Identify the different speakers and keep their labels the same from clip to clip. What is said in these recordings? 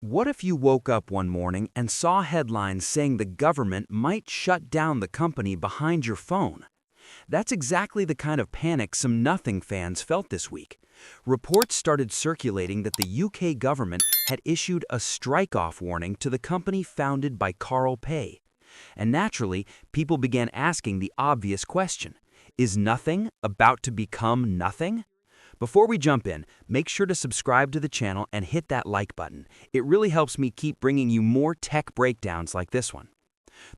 Speaker 1: What if you woke up one morning and saw headlines saying the government might shut down the company behind your phone? That's exactly the kind of panic some Nothing fans felt this week. Reports started circulating that the UK government had issued a strike-off warning to the company founded by Carl Pei. And naturally, people began asking the obvious question: is Nothing about to become nothing? Before we jump in, make sure to subscribe to the channel and hit that like button. It really helps me keep bringing you more tech breakdowns like this one.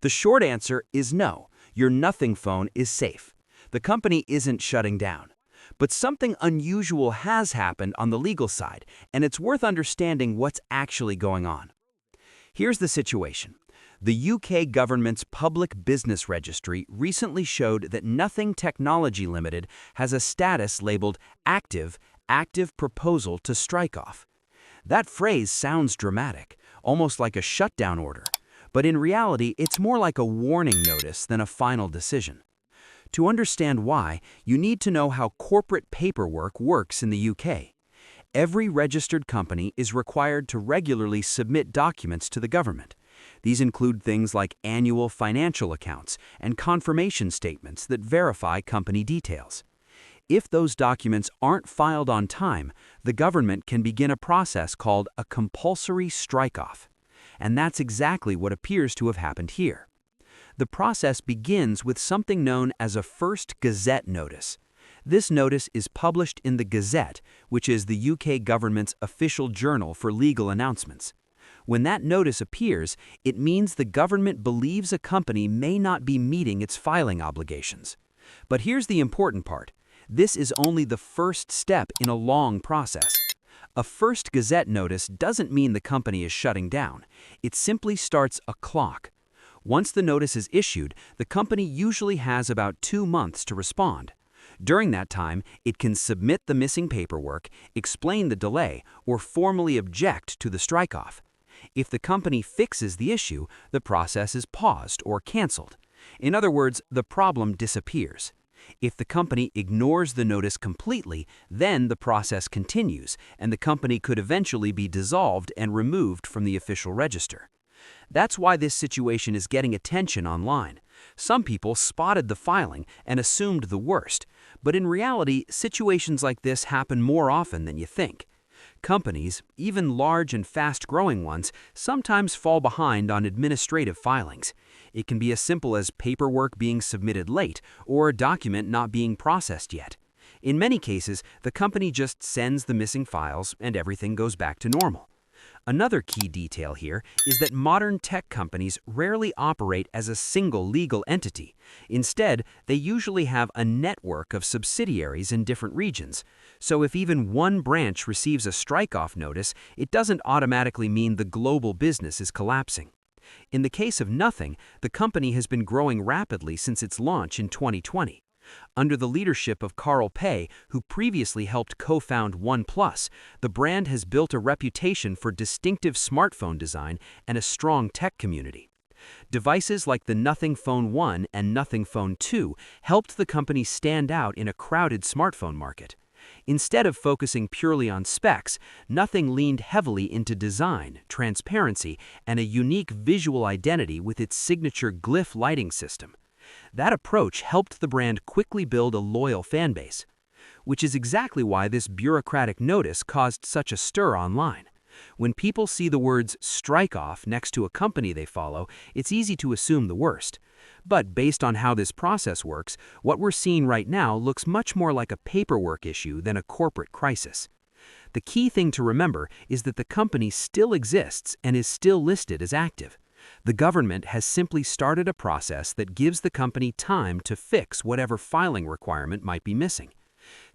Speaker 1: The short answer is no, your Nothing phone is safe. The company isn't shutting down. But something unusual has happened on the legal side, and it's worth understanding what's actually going on. Here's the situation. The UK government's Public Business Registry recently showed that Nothing Technology Limited has a status labeled active proposal to strike off. That phrase sounds dramatic, almost like a shutdown order, but in reality it's more like a warning notice than a final decision. To understand why, you need to know how corporate paperwork works in the UK. Every registered company is required to regularly submit documents to the government. These include things like annual financial accounts and confirmation statements that verify company details. If those documents aren't filed on time, the government can begin a process called a compulsory strike-off. And that's exactly what appears to have happened here. The process begins with something known as a First Gazette notice. This notice is published in the Gazette, which is the UK government's official journal for legal announcements. When that notice appears, it means the government believes a company may not be meeting its filing obligations. But here's the important part. This is only the first step in a long process. A First Gazette notice doesn't mean the company is shutting down. It simply starts a clock. Once the notice is issued, the company usually has about 2 months to respond. During that time, it can submit the missing paperwork, explain the delay, or formally object to the strike-off. If the company fixes the issue, the process is paused or canceled. In other words, the problem disappears. If the company ignores the notice completely, then the process continues, and the company could eventually be dissolved and removed from the official register. That's why this situation is getting attention online. Some people spotted the filing and assumed the worst, but in reality, situations like this happen more often than you think. Companies, even large and fast-growing ones, sometimes fall behind on administrative filings. It can be as simple as paperwork being submitted late or a document not being processed yet. In many cases, the company just sends the missing files and everything goes back to normal. Another key detail here is that modern tech companies rarely operate as a single legal entity. Instead, they usually have a network of subsidiaries in different regions. So if even one branch receives a strike-off notice, it doesn't automatically mean the global business is collapsing. In the case of Nothing, the company has been growing rapidly since its launch in 2020. Under the leadership of Carl Pei, who previously helped co-found OnePlus, the brand has built a reputation for distinctive smartphone design and a strong tech community. Devices like the Nothing Phone 1 and Nothing Phone 2 helped the company stand out in a crowded smartphone market. Instead of focusing purely on specs, Nothing leaned heavily into design, transparency, and a unique visual identity with its signature glyph lighting system. That approach helped the brand quickly build a loyal fanbase, which is exactly why this bureaucratic notice caused such a stir online. When people see the words "strike off" next to a company they follow, it's easy to assume the worst. But based on how this process works, what we're seeing right now looks much more like a paperwork issue than a corporate crisis. The key thing to remember is that the company still exists and is still listed as active. The government has simply started a process that gives the company time to fix whatever filing requirement might be missing.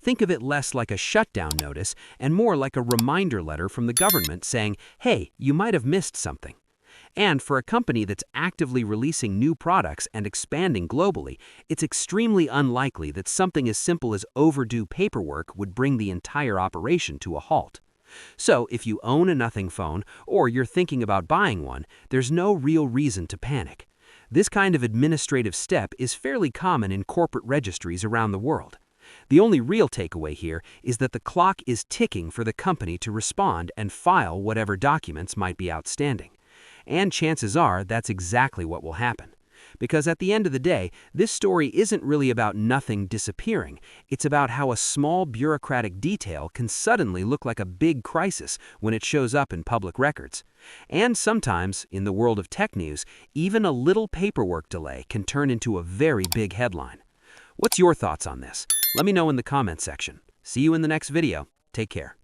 Speaker 1: Think of it less like a shutdown notice and more like a reminder letter from the government saying, "Hey, you might have missed something." And for a company that's actively releasing new products and expanding globally, it's extremely unlikely that something as simple as overdue paperwork would bring the entire operation to a halt. So if you own a Nothing phone or you're thinking about buying one, there's no real reason to panic. This kind of administrative step is fairly common in corporate registries around the world.
Speaker 2: The only real takeaway here is that the clock is ticking for the company to respond and file whatever documents might be outstanding. And chances are that's exactly what will happen. Because at the end of the day, this story isn't really about nothing disappearing. It's about how a small bureaucratic detail can suddenly look like a big crisis when it shows up in public records. And sometimes, in the world of tech news, even a little paperwork delay can turn into a very big headline. What's your thoughts on this? Let me know in the comments section. See you in the next video. Take care.